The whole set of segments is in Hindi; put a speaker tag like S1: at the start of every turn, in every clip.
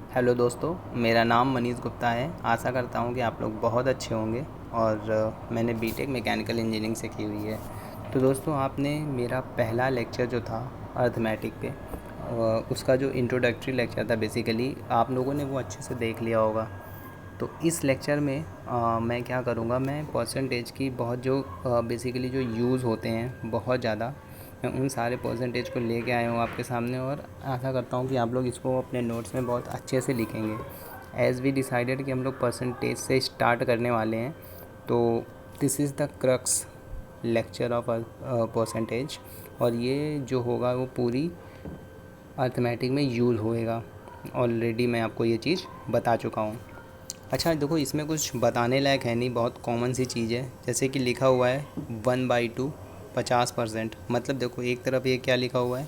S1: हेलो दोस्तों, मेरा नाम मनीष गुप्ता है। आशा करता हूँ कि आप लोग बहुत अच्छे होंगे और मैंने बीटेक मैकेनिकल इंजीनियरिंग से की हुई है। तो दोस्तों, आपने मेरा पहला लेक्चर जो था अर्थमेटिक पे उसका जो इंट्रोडक्टरी लेक्चर था, बेसिकली आप लोगों ने वो अच्छे से देख लिया होगा। तो इस लेक्चर में मैं क्या करूँगा, मैं परसेंटेज की बहुत जो बेसिकली जो यूज़ होते हैं बहुत ज़्यादा, मैं उन सारे परसेंटेज को लेके आया हूँ आपके सामने और आशा करता हूँ कि आप लोग इसको अपने नोट्स में बहुत अच्छे से लिखेंगे। एज़ वी डिसाइडेड कि हम लोग परसेंटेज से स्टार्ट करने वाले हैं, तो this is the crux lecture of percentage. और ये जो होगा वो पूरी अर्थमेटिक में यूज़ होएगा। ऑलरेडी मैं आपको ये चीज़ बता चुका हूँ। अच्छा देखो, इसमें कुछ बताने लायक है नहीं, बहुत कॉमन सी चीज़ है। जैसे कि लिखा हुआ है 1/2 50%। मतलब देखो, एक तरफ ये क्या लिखा हुआ है,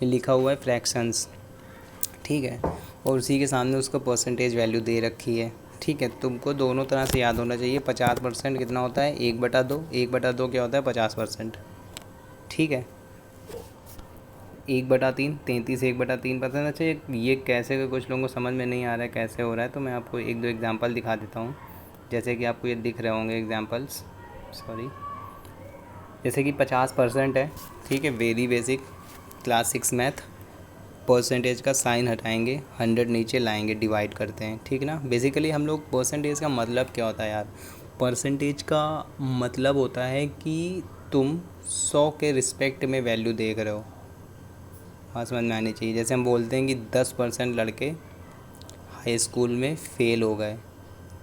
S1: ये लिखा हुआ है फ्रैक्शंस, ठीक है, और उसी के सामने उसका परसेंटेज वैल्यू दे रखी है, ठीक है। तुमको दोनों तरह से याद होना चाहिए। 50% कितना होता है, 1/2। 1/2 क्या होता है, 50%, ठीक है। 1/3 33, 1/3%। अच्छा, ये कैसे का कुछ लोगों को समझ में नहीं आ रहा है कैसे हो रहा है, तो मैं आपको एक दो एग्जांपल दिखा देता हूँ। जैसे कि आपको ये दिख रहे होंगे एग्जांपल्स, सॉरी। जैसे कि 50% है, ठीक है, very basic class 6 math. Percentage का साइन हटाएंगे, 100 नीचे लाएंगे, डिवाइड करते हैं, ठीक ना। बेसिकली हम लोग परसेंटेज का मतलब क्या होता है यार, परसेंटेज का मतलब होता है कि तुम 100 के रिस्पेक्ट में वैल्यू देख रहे हो। हाँ, समझ में आनी चाहिए। जैसे हम बोलते हैं कि 10% लड़के हाई स्कूल में फ़ेल हो गए,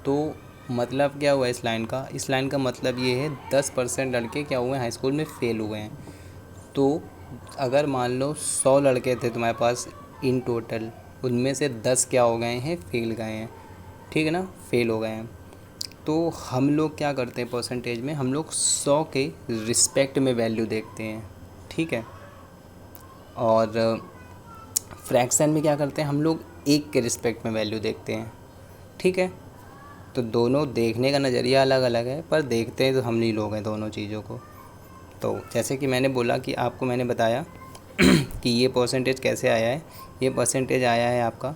S1: तो मतलब क्या हुआ इस लाइन का, इस लाइन का मतलब ये है 10% लड़के क्या हुए हैं, हाई स्कूल में फ़ेल हुए हैं। तो अगर मान लो 100 लड़के थे तुम्हारे पास इन टोटल, उनमें से 10 क्या हो गए हैं, फ़ेल गए हैं, ठीक है ना, फ़ेल हो गए हैं। तो हम लोग क्या करते हैं परसेंटेज में, हम लोग 100 के रिस्पेक्ट में वैल्यू देखते हैं, ठीक है। और फ्रैक्शन में क्या करते हैं, हम लोग एक के रिस्पेक्ट में वैल्यू देखते हैं, ठीक है। तो दोनों देखने का नज़रिया अलग अलग है, पर देखते हैं तो हम नहीं लोग हैं दोनों चीज़ों को। तो जैसे कि मैंने बोला कि आपको मैंने बताया कि ये परसेंटेज कैसे आया है। ये परसेंटेज आया है आपका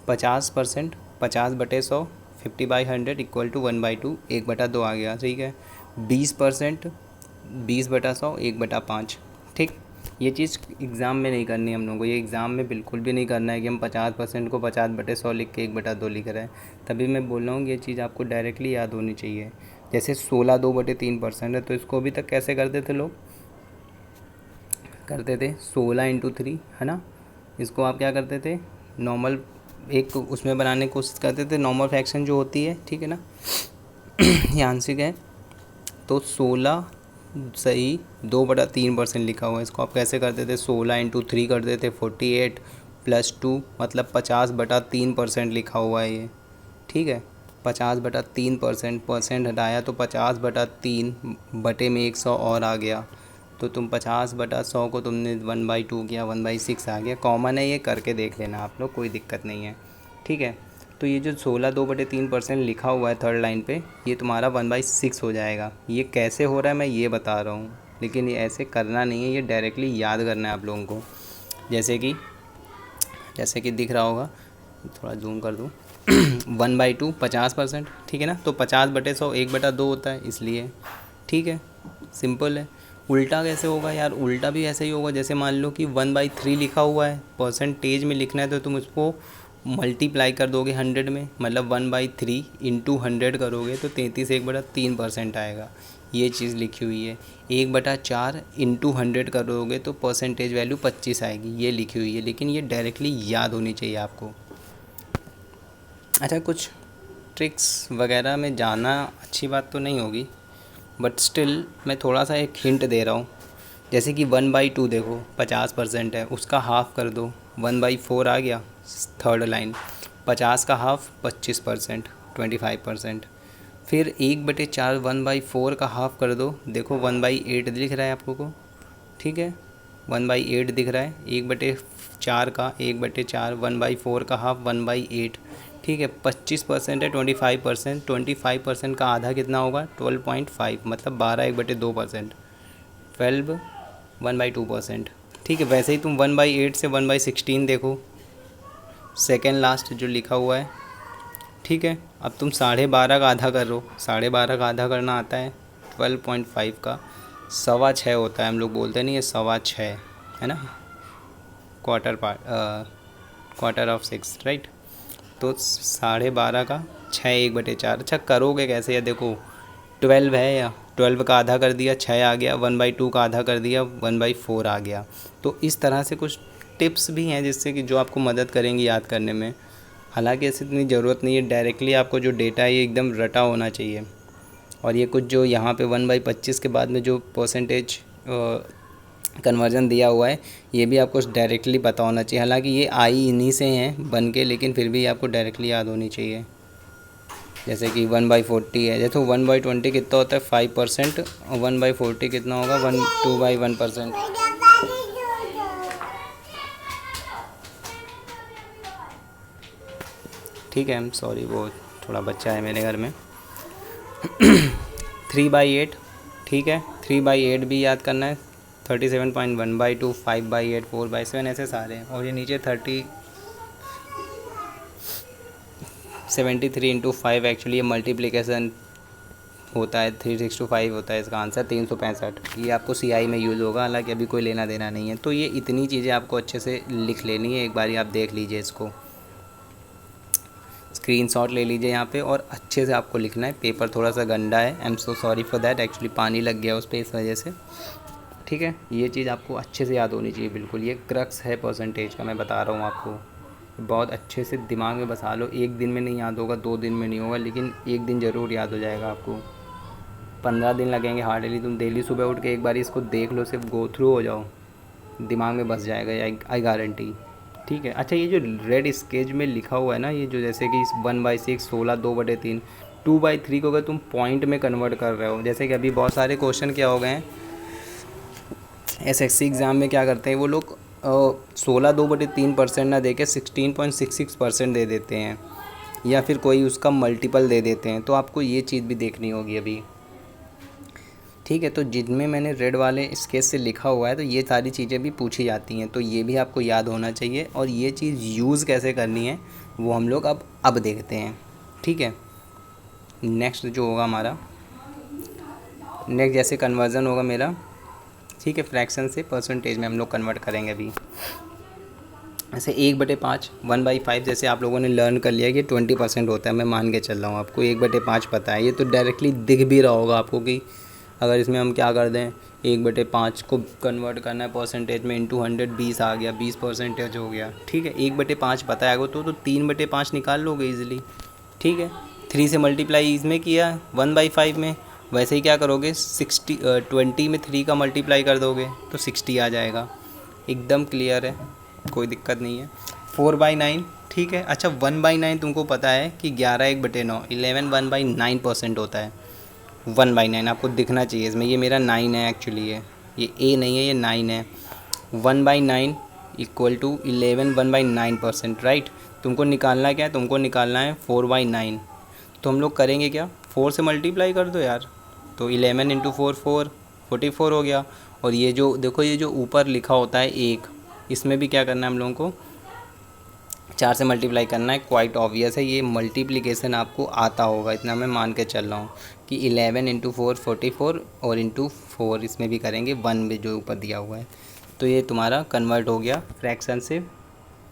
S1: 50%, 50/100, 50/100 इक्वल टू 1/2, 1/2 आ गया, ठीक है। 20%, 20/100, 1/5, ठीक। ये चीज़ एग्ज़ाम में नहीं करनी हम लोगों को, ये एग्ज़ाम में बिल्कुल भी नहीं करना है कि हम 50% को 50/100 लिख के 1/2 लिख रहे हैं। तभी मैं बोल रहा हूँ ये चीज़ आपको डायरेक्टली याद होनी चाहिए। जैसे 16 2/3% है, तो इसको अभी तक कैसे करते थे लोग, करते थे 16 × 3, है ना। इसको आप क्या करते थे, नॉर्मल एक उसमें बनाने की कोशिश करते थे, नॉर्मल फ्रैक्शन जो होती है, ठीक है ना। ये आंशिक है, तो 16 सही 2/3% लिखा हुआ है। इसको आप कैसे करते थे, 16 × 3 करते थे, 48 + 2 मतलब 50/3% लिखा हुआ है ये, ठीक है। 50/3%, परसेंट हटाया तो 50/3 बटे में 100 और आ गया, तो तुम 50/100 को तुमने 1/2 किया, 1/6 आ गया। कॉमन है, ये करके देख लेना आप लोग, कोई दिक्कत नहीं है, ठीक है। तो ये जो 16 2/3% लिखा हुआ है थर्ड लाइन पे, ये तुम्हारा 1/6 हो जाएगा। ये कैसे हो रहा है मैं ये बता रहा हूँ, लेकिन ये ऐसे करना नहीं है, ये डायरेक्टली याद करना है आप लोगों को। जैसे कि दिख रहा होगा, थोड़ा जूम कर दूँ। 1/2 50%, ठीक है ना। तो 50/100 1/2 होता है, इसलिए, ठीक है, सिंपल है। उल्टा कैसे होगा यार, उल्टा भी ऐसे ही होगा। जैसे मान लो कि 1/3 लिखा हुआ है, परसेंटेज में लिखना है, तो तुम उसको मल्टीप्लाई कर दोगे 100 में, मतलब 1/3 × 100 करोगे तो 33 1/3% आएगा। ये चीज़ लिखी हुई है। 1/4 × 100 करोगे तो परसेंटेज वैल्यू 25 आएगी, ये लिखी हुई है। लेकिन ये डायरेक्टली याद होनी चाहिए आपको। अच्छा, कुछ ट्रिक्स वगैरह में जाना अच्छी बात तो नहीं होगी, बट स्टिल मैं थोड़ा सा एक हिंट दे रहा हूँ। जैसे कि 1/2 देखो 50% है, उसका हाफ़ कर दो, 1/4 आ गया थर्ड लाइन। 50 का हाफ़ 25%, 25%। फिर 1/4 1/4 का हाफ़ कर दो, देखो 1/8 दिख रहा है आपको को, ठीक है, 1/8 दिख रहा है। 1/4 का 1/4, 1/4 का हाफ़ 1/8, ठीक है। 25% है, 25%, 25% का आधा कितना होगा, 12.5, मतलब 12 1/2%, 12 1/2%, ठीक है। वैसे ही तुम 1/8 से 1/16 देखो, सेकेंड लास्ट जो लिखा हुआ है, ठीक है। अब तुम 12.5 का आधा कर लो, 12.5 का आधा करना आता है 12.5 का 6.25 होता है, हम लोग बोलते नहीं है 6.25 है ना, क्वार्टर ऑफ 6 राइट। तो 12.5 का 6 1/4। अच्छा करोगे कैसे, या देखो 12 है, या 12 का आधा कर दिया 6 आ गया, 1/2 का आधा कर दिया 1/4 आ गया। तो इस तरह से कुछ टिप्स भी हैं जिससे कि जो आपको मदद करेंगी याद करने में। हालांकि ऐसी इतनी ज़रूरत नहीं है, डायरेक्टली आपको जो डेटा है ये एकदम रटा होना चाहिए। और ये कुछ जो यहाँ पे 1/25 के बाद में जो परसेंटेज कन्वर्जन दिया हुआ है ये भी आपको डायरेक्टली पता होना चाहिए। हालांकि ये आई इन्हीं से हैं बन के, लेकिन फिर भी आपको डायरेक्टली याद होनी चाहिए। जैसे कि 1/40 है, जैसे 1/20 कितना होता है 5%, और 1/40 कितना होगा 2/1%। ठीक है, सॉरी वो थोड़ा बच्चा है मेरे घर में। 3/8, ठीक है, 3/8 भी याद करना है, 37.1 1/2 5/8 4/7 ऐसे सारे हैं। और ये नीचे 73 × 5 एक्चुअली ये मल्टीप्लिकेशन होता है, 365 होता है इसका आंसर 365। ये आपको सीआई में यूज़ होगा, हालांकि अभी कोई लेना देना नहीं है। तो ये इतनी चीज़ें आपको अच्छे से लिख लेनी है, एक बारी आप देख लीजिए इसको, स्क्रीनशॉट ले लीजिए यहाँ पे, और अच्छे से आपको लिखना है। पेपर थोड़ा सा गंदा है, I am so sorry for that, actually पानी लग गया उस पर इस वजह से, ठीक है। ये चीज़ आपको अच्छे से याद होनी चाहिए बिल्कुल, ये क्रक्स है परसेंटेज का, मैं बता रहा हूँ आपको। बहुत अच्छे से दिमाग में बसा लो, एक दिन में नहीं याद होगा, 2 दिन में नहीं होगा, लेकिन एक दिन ज़रूर याद हो जाएगा आपको। 15 दिन लगेंगे हार्डली, तुम डेली सुबह उठ के एक बार इसको देख लो, सिर्फ गो थ्रू हो जाओ, दिमाग में बस जाएगा, आई गारंटी, ठीक है। अच्छा ये जो रेड स्केच में लिखा हुआ है ना, ये जो जैसे कि 1/6 16 2/3 2/3 को अगर तुम पॉइंट में कन्वर्ट कर रहे हो, जैसे कि अभी बहुत सारे क्वेश्चन क्या हो गए हैं एसएससी एग्ज़ाम में, क्या करते हैं वो लोग 16 2/3% ना दे के 16.66% दे देते हैं, या फिर कोई उसका मल्टीपल दे देते हैं। तो आपको ये चीज़ भी देखनी होगी अभी, ठीक है। तो जिनमें मैंने रेड वाले स्केच से लिखा हुआ है तो ये सारी चीज़ें भी पूछी जाती हैं, तो ये भी आपको याद होना चाहिए। और ये चीज़ यूज़ कैसे करनी है वो हम लोग अब देखते हैं, ठीक है। नेक्स्ट जो होगा हमारा, नेक्स्ट जैसे कन्वर्ज़न होगा मेरा, ठीक है, फ्रैक्शन से परसेंटेज में हम लोग कन्वर्ट करेंगे अभी। ऐसे 1/5 1/5 जैसे आप लोगों ने लर्न कर लिया कि 20% होता है, मैं मान के चल रहा हूँ आपको 1/5 पता है, ये तो डायरेक्टली दिख भी रहा होगा आपको कि अगर इसमें हम क्या कर दें 1/5 को कन्वर्ट करना है परसेंटेज में इंटू 100, 20 आ गया, 20% हो गया, ठीक है। 1/5 पता है तो 3/5 निकाल लोगे ईजिली, ठीक है। 3 से मल्टीप्लाई इसमें किया 1/5 में, वैसे ही क्या करोगे 20 में 3 का मल्टीप्लाई कर दोगे तो 60 आ जाएगा, एकदम क्लियर है, कोई दिक्कत नहीं है। 4/9, ठीक है। अच्छा 1/9 तुमको पता है कि 11 1/9 11 1/9% होता है। 1/9 आपको दिखना चाहिए इसमें, ये मेरा 9 है एक्चुअली, ये ए नहीं है, ये 9 है। 1/9 इक्वल टू 11 1/9%, राइट। तुमको निकालना क्या है, तुमको निकालना है 4/9। तो हम लोग करेंगे क्या, 4 से मल्टीप्लाई कर दो यार, तो 11 × 4 44 हो गया। और ये जो देखो ये जो ऊपर लिखा होता है 1, इसमें भी क्या करना है हम लोगों को 4 से मल्टीप्लाई करना है, क्वाइट ऑब्वियस है, ये मल्टीप्लिकेशन आपको आता होगा, इतना मैं मान के चल रहा हूँ कि 11 × 4 44 और इंटू 4 इसमें भी करेंगे 1 भी जो ऊपर दिया हुआ है। तो ये तुम्हारा कन्वर्ट हो गया फ्रैक्शन से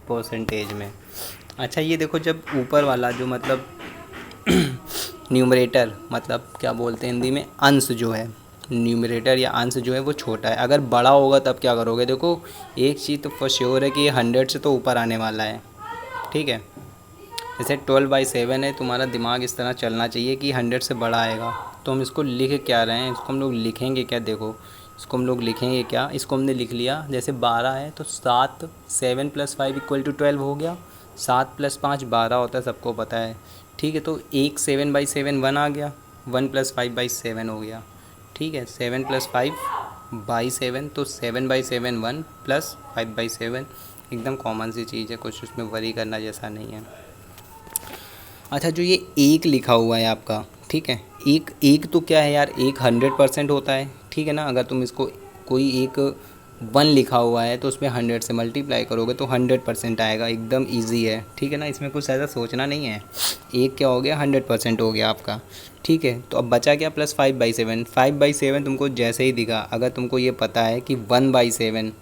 S1: परसेंटेज में। अच्छा ये देखो जब ऊपर वाला जो मतलब न्यूमरेटर, मतलब क्या बोलते हैं हिंदी में, अंश जो है, न्यूमरेटर या अंश जो है वो छोटा है, अगर बड़ा होगा तब क्या करोगे, देखो एक चीज़ तो फॉर श्योर है कि ये 100 से तो ऊपर आने वाला है, ठीक है। जैसे 12/7 है, तुम्हारा दिमाग इस तरह चलना चाहिए कि 100 से बड़ा आएगा। तो हम इसको लिख क्या रहे हैं, इसको हम लोग लिखेंगे क्या, देखो इसको हम लोग लिखेंगे क्या, इसको हमने लिख लिया, जैसे 12 है तो 7 7 + 5 = 12 हो गया, 7 + 5 12 होता है, सबको पता है, ठीक है। तो 7/7 1 आ गया, 1 + 5/7 हो गया, ठीक है। 7 + 5/7 तो 7/7 1 + 5/7, एकदम कॉमन सी चीज़ है, कुछ उसमें वरी करना जैसा नहीं है। अच्छा जो ये 1 लिखा हुआ है आपका, ठीक है, एक तो क्या है यार, 1 100% होता है, ठीक है ना। अगर तुम इसको कोई एक 1 लिखा हुआ है तो उसमें 100 से मल्टीप्लाई करोगे तो 100% आएगा। एकदम ईजी है, ठीक है ना, इसमें कुछ ऐसा सोचना नहीं है। एक क्या हो गया, 100% हो गया आपका, ठीक है। तो अब बचा क्या, प्लस 5/7। 5/7 तुमको जैसे ही दिखा, अगर तुमको ये पता है कि 1/7,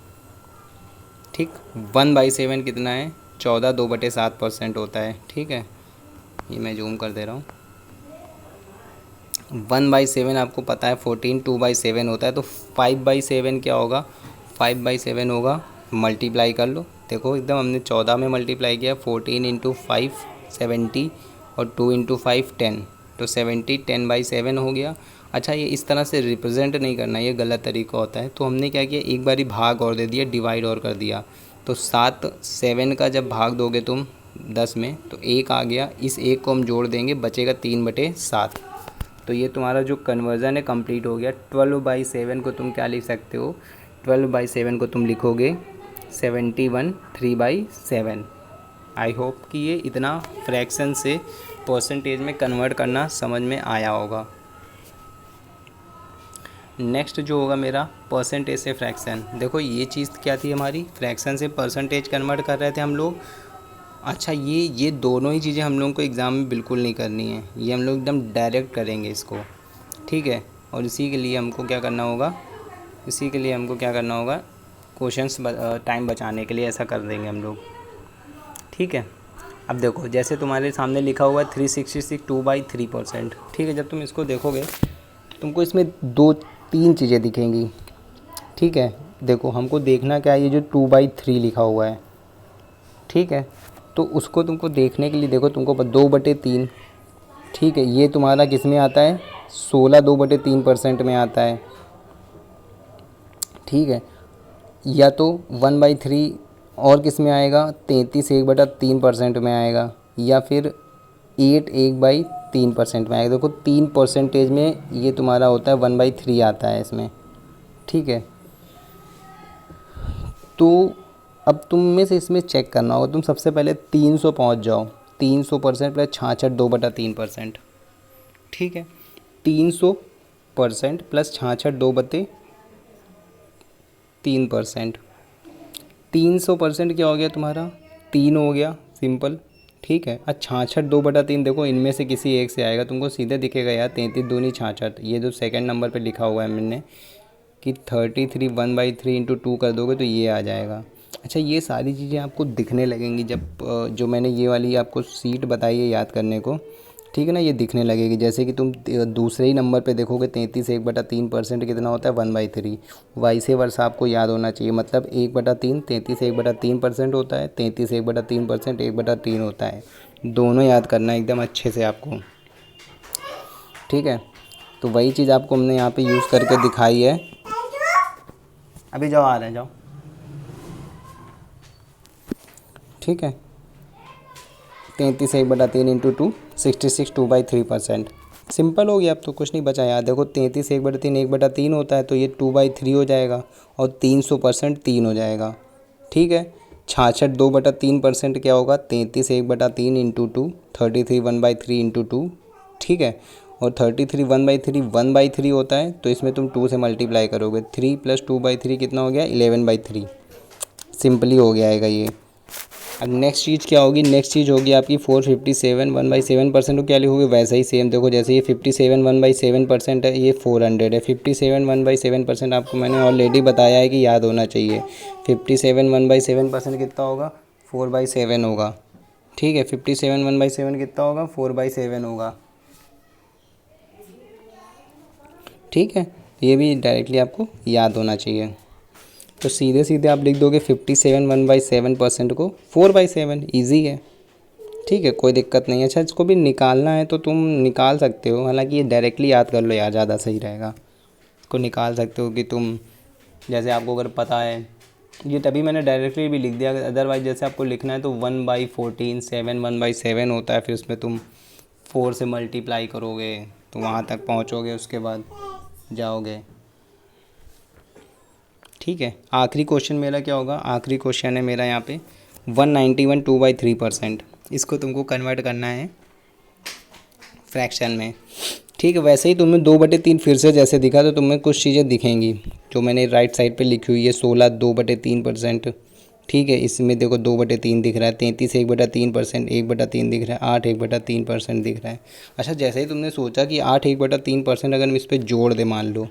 S1: ठीक, 1/7 कितना है, 14 2/7% होता है, ठीक है। ये मैं जूम कर दे रहा हूँ। 1/7 आपको पता है 14, 2/7 होता है, तो 5/7 क्या होगा, 5/7 होगा, मल्टीप्लाई कर लो। देखो एकदम हमने 14 में मल्टीप्लाई किया, 14 × 5 70 और 2 × 5 10, तो 70 10/7 हो गया। अच्छा, ये इस तरह से रिप्रेजेंट नहीं करना, ये गलत तरीका होता है। तो हमने क्या किया, एक बारी भाग और दे दिया, डिवाइड और कर दिया। तो 7 का जब भाग दोगे तुम 10 में तो 1 आ गया, इस 1 को हम जोड़ देंगे, बचेगा 3/7। तो ये तुम्हारा जो कन्वर्ज़न है कंप्लीट हो गया। 12/7 को तुम क्या लिख सकते हो, 12/7 को तुम लिखोगे 71 3/7। आई होप कि ये इतना फ्रैक्शन से परसेंटेज में कन्वर्ट करना समझ में आया होगा। नेक्स्ट जो होगा मेरा परसेंटेज से फ्रैक्शन। देखो ये चीज़ क्या थी हमारी, फ्रैक्शन से परसेंटेज कन्वर्ट कर रहे थे हम लोग। अच्छा, ये दोनों ही चीज़ें हम लोगों को एग्ज़ाम में बिल्कुल नहीं करनी है, ये हम लोग एकदम डायरेक्ट करेंगे इसको, ठीक है। और इसी के लिए हमको क्या करना होगा, क्वेश्चंस टाइम बचाने के लिए ऐसा कर देंगे हम लोग, ठीक है। अब देखो जैसे तुम्हारे सामने लिखा हुआ है 366 2/3%, ठीक है। जब तुम इसको देखोगे तुमको इसमें 2-3 चीज़ें दिखेंगी, ठीक है। देखो हमको देखना क्या है, ये जो 2/3 लिखा हुआ है, ठीक है। तो उसको तुमको देखने के लिए देखो, तुमको 2/3, ठीक है, ये तुम्हारा किस में आता है, 16 2/3% में आता है, ठीक है। या तो 1/3 और किस में आएगा, 33 1/3% में आएगा, या फिर 8 1/3% में आएगा। देखो 3% में ये तुम्हारा होता है, 1/3 आता है इसमें, ठीक है। तो अब तुम में से इसमें चेक करना होगा, तुम सबसे पहले 300 पहुंच जाओ, 300% प्लस 66 2/3%, ठीक है। 300% प्लस 66 2/3%, 300% क्या हो गया तुम्हारा, 3 हो गया, सिंपल, ठीक है। अच्छा 66 2/3 देखो इनमें से किसी एक से आएगा, तुमको सीधे दिखेगा यार, 33 दूनी 66। ये जो सेकंड नंबर पे लिखा हुआ है मैंने कि 33 1/3 × 2 कर दोगे तो ये आ जाएगा। अच्छा, ये सारी चीज़ें आपको दिखने लगेंगी जब जो मैंने ये वाली आपको सीट बताई है याद करने को, ठीक है ना, ये दिखने लगेगी। जैसे कि तुम दूसरे ही नंबर पे देखोगे 33 1/3% कितना होता है, 1/3। वैसे वर्ष आपको याद होना चाहिए, मतलब 1/3 33 1/3% होता है, 33 1/3% 1/3 होता है। दोनों याद करना है एकदम अच्छे से आपको, ठीक है। तो वही चीज़ आपको हमने यहाँ पे यूज़ करके दिखाई है। अभी जाओ, आ रहे हैं, जाओ, ठीक है। 33 1/3 × 2 66 2/3%, सिंपल हो गया। अब तो कुछ नहीं बचा यार, देखो 33 1/3 1/3 होता है, तो ये 2/3 हो जाएगा, और 300% 3 हो जाएगा, ठीक है। 66 2/3% क्या होगा, 33 1/3 × 2 33 1/3 × 2, ठीक है। और 33 1/3 1/3 होता है, तो इसमें तुम 2 से मल्टीप्लाई करोगे, 3 + 2/3 कितना हो गया, 11/3, सिंपली हो गया आएगा ये। अब नेक्स्ट चीज़ क्या होगी, नेक्स्ट चीज़ होगी आपकी 457 1/7% को क्या लिखोगे, वैसे ही सेम। देखो जैसे ये 57 1/7% है, ये 400 है। 57 1/7% आपको मैंने ऑलरेडी बताया है कि याद होना चाहिए। 57 1/7% कितना होगा, 4/7 होगा, ठीक है। 57 1/7 कितना होगा, 4/7 होगा, ठीक है। ये भी डायरेक्टली आपको याद होना चाहिए। तो सीधे सीधे आप लिख दोगे 57 1/7% को 4/7, ईजी है, ठीक है, कोई दिक्कत नहीं है। अच्छा, इसको भी निकालना है तो तुम निकाल सकते हो, हालांकि ये डायरेक्टली याद कर लो यार, ज़्यादा सही रहेगा। इसको निकाल सकते हो कि तुम, जैसे आपको अगर पता है, ये तभी मैंने डायरेक्टली भी लिख दिया। अदरवाइज जैसे आपको लिखना है तो 1/14 7 1/7 होता है, फिर उसमें तुम 4 से मल्टीप्लाई करोगे तो वहाँ तक पहुँचोगे, उसके बाद जाओगे, ठीक है। आखिरी क्वेश्चन मेरा क्या होगा, आखिरी क्वेश्चन है मेरा यहाँ पे 191 2/3%। इसको तुमको कन्वर्ट करना है फ्रैक्शन में, ठीक है। वैसे ही तुम्हें 2/3 फिर से जैसे दिखा तो तुम्हें कुछ चीज़ें दिखेंगी, जो मैंने राइट साइड पे लिखी हुई है 16 2/3%। ठीक है, इसमें देखो 2/3 दिख रहा है, 33 1/3%, 1/3 दिख रहा है, 8 1/3% दिख रहा है। अच्छा, जैसे ही तुमने सोचा कि 8 1/3% अगर मैं इस पर जोड़ दे, मान लो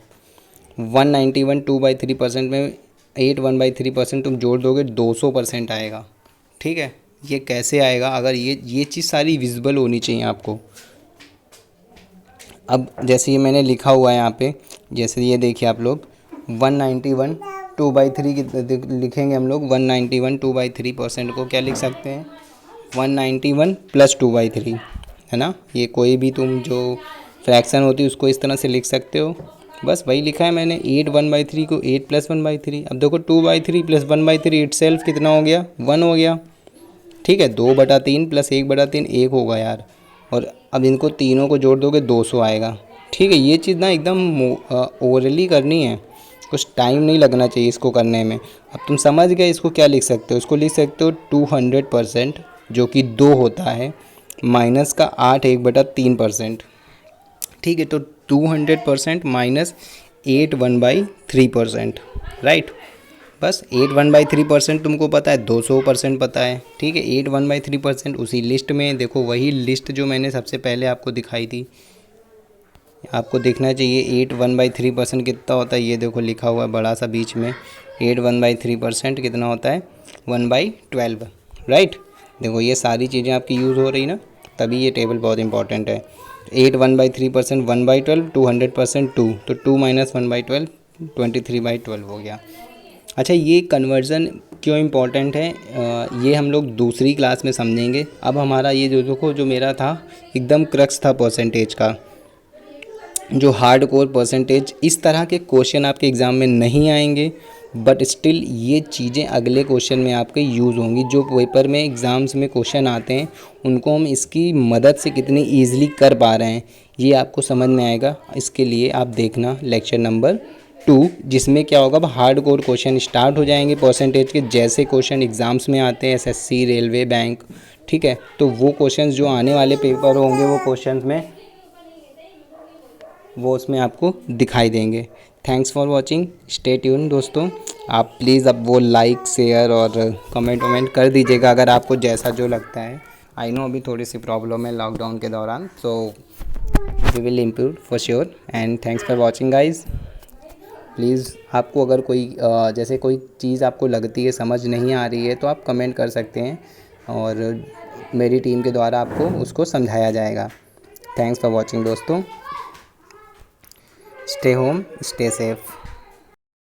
S1: 191 2/3% में 8 1/3% तुम जोड़ दोगे 200% आएगा। ठीक है, ये कैसे आएगा? अगर ये चीज़ सारी विजिबल होनी चाहिए आपको। अब जैसे ये मैंने लिखा हुआ है यहाँ पे, जैसे ये देखिए आप लोग 191 2/3 लिखेंगे हम लोग। 191 2/3% को क्या लिख सकते हैं? 191 + 2/3, है ना। ये कोई भी तुम जो फ्रैक्शन होती है उसको इस तरह से लिख सकते हो। बस वही लिखा है मैंने, 8 1/3 को 8 + 1/3। अब देखो 2/3 + 1/3 इटसेल्फ कितना हो गया? 1 हो गया। ठीक है, 2/3 + 1/3 1 होगा यार। और अब इनको तीनों को जोड़ दोगे 200 आएगा। ठीक है, ये चीज़ ना एकदम ओरली करनी है, कुछ टाइम नहीं लगना चाहिए इसको करने में। अब तुम समझ गए, इसको क्या लिख सकते हो? इसको लिख सकते हो 200% जो कि 2 होता है, माइनस का 8 1/3%। ठीक है, तो 200% माइनस 8 1/3%, राइट। बस 8 1/3% तुमको पता है, 200% पता है। ठीक है, 8 1/3% उसी लिस्ट में देखो, वही लिस्ट जो मैंने सबसे पहले आपको दिखाई थी। आपको देखना चाहिए 8 1/3% कितना होता है। ये देखो लिखा हुआ है बड़ा सा बीच में, 8 1/3% कितना होता है? 1/12, राइट। देखो ये सारी चीज़ें आपकी यूज़ हो रही ना, तभी ये टेबल बहुत इंपॉर्टेंट है। 8 1/3% 1/12, 200% 2, तो 2 - 1/12 23/12 हो गया। अच्छा, ये कन्वर्ज़न क्यों इम्पोर्टेंट है ये हम लोग दूसरी क्लास में समझेंगे। अब हमारा ये जो देखो, जो मेरा था एकदम क्रक्स था परसेंटेज का, जो हार्ड कोर परसेंटेज। इस तरह के क्वेश्चन आपके एग्ज़ाम में नहीं आएंगे, बट स्टिल ये चीज़ें अगले क्वेश्चन में आपके यूज़ होंगी। जो पेपर में एग्ज़ाम्स में क्वेश्चन आते हैं उनको हम इसकी मदद से कितनी ईजिली कर पा रहे हैं ये आपको समझ में आएगा। इसके लिए आप देखना लेक्चर नंबर 2, जिसमें क्या होगा, अब हार्ड कोर क्वेश्चन स्टार्ट हो जाएंगे परसेंटेज के। जैसे क्वेश्चन एग्ज़ाम्स में आते हैं एसएससी, रेलवे, बैंक, ठीक है, तो वो क्वेश्चंस जो आने वाले पेपर होंगे वो क्वेश्चंस में वो उसमें आपको दिखाई देंगे। Thanks for watching, stay tune दोस्तों। आप प्लीज़ अब वो लाइक, शेयर और कमेंट कर दीजिएगा अगर आपको जैसा जो लगता है। आई नो अभी थोड़ी सी प्रॉब्लम है लॉकडाउन के दौरान, so we will improve for sure. And thanks for watching guys. Please आपको अगर कोई जैसे कोई चीज़ आपको लगती है समझ नहीं आ रही है तो आप कमेंट कर सकते हैं और मेरी टीम के द्वारा आपको उसको समझाया जाएगा। थैंक्स फॉर वॉचिंग दोस्तों। Stay home, stay safe.